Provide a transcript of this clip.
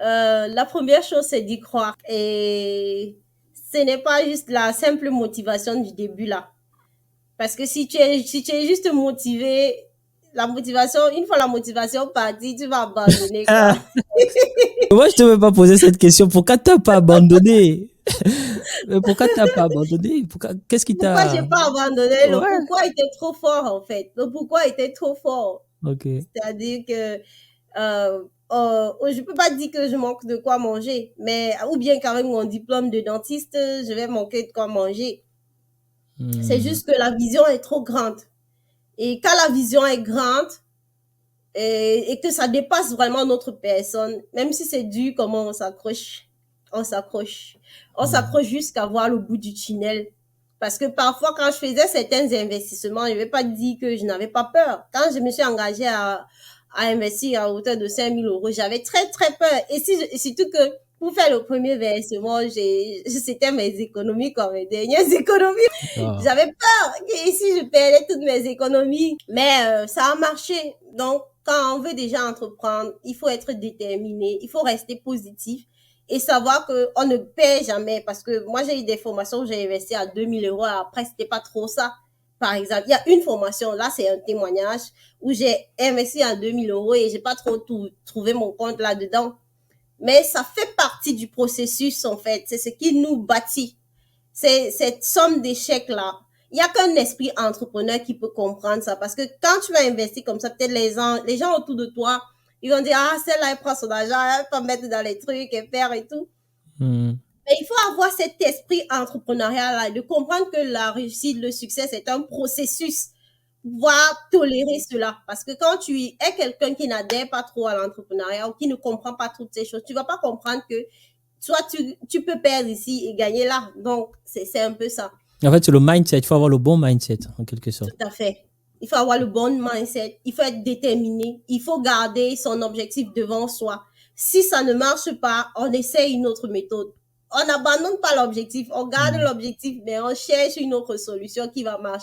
La première chose, c'est d'y croire. Et ce n'est pas juste la simple motivation du début là. Parce que si tu es juste motivé, la motivation, une fois la motivation partie, tu vas abandonner, quoi. Ah, moi, je te veux pas poser cette question. Pourquoi t'as pas abandonné? Mais pourquoi t'as pas abandonné? Qu'est-ce qui Pourquoi t'a... j'ai pas abandonné? Le Ouais. pourquoi était trop fort, en fait. Le pourquoi était trop fort. Ok. C'est-à-dire que je peux pas dire que je manque de quoi manger, mais ou bien qu'avec mon diplôme de dentiste, je vais manquer de quoi manger. C'est Hmm. juste que la vision est trop grande. Et quand la vision est grande et que ça dépasse vraiment notre personne, même si c'est dur, comment on s'accroche, on s'accroche. On Hmm. s'accroche jusqu'à voir le bout du tunnel. Parce que parfois, quand je faisais certains investissements, je ne vais pas dire que je n'avais pas peur. Quand je me suis engagée à investir à hauteur de 5 000 euros, j'avais très, très peur. Et surtout que pour faire le premier versement, c'était mes économies comme mes dernières économies. Ah. J'avais peur que si je perdais toutes mes économies. Mais ça a marché. Donc, quand on veut déjà entreprendre, il faut être déterminé, il faut rester positif et savoir qu'on ne perd jamais. Parce que moi, j'ai eu des formations où j'ai investi à 2 000 euros. Après, c'était pas trop ça. Par exemple, il y a une formation, là, c'est un témoignage où j'ai investi à 2 000 euros et j'ai pas trop trouvé mon compte là-dedans. Mais ça fait partie du processus, en fait. C'est ce qui nous bâtit. C'est cette somme d'échecs-là. Il n'y a qu'un esprit entrepreneur qui peut comprendre ça. Parce que quand tu vas investir comme ça, peut-être les gens autour de toi, ils vont dire, ah, celle-là, elle prend son argent, elle peut mettre dans les trucs et faire et tout. Hmm. Mais il faut avoir cet esprit entrepreneurial-là, de comprendre que la réussite, le succès, c'est un processus. Pouvoir tolérer cela. Parce que quand tu es quelqu'un qui n'adhère pas trop à l'entrepreneuriat ou qui ne comprend pas toutes ces choses, tu ne vas pas comprendre que soit tu peux perdre ici et gagner là. Donc, c'est un peu ça. En fait, c'est le mindset. Il faut avoir le bon mindset, en quelque sorte. Tout à fait. Il faut avoir le bon mindset. Il faut être déterminé. Il faut garder son objectif devant soi. Si ça ne marche pas, on essaie une autre méthode. On n'abandonne pas l'objectif. On garde Hmm. l'objectif, mais on cherche une autre solution qui va marcher.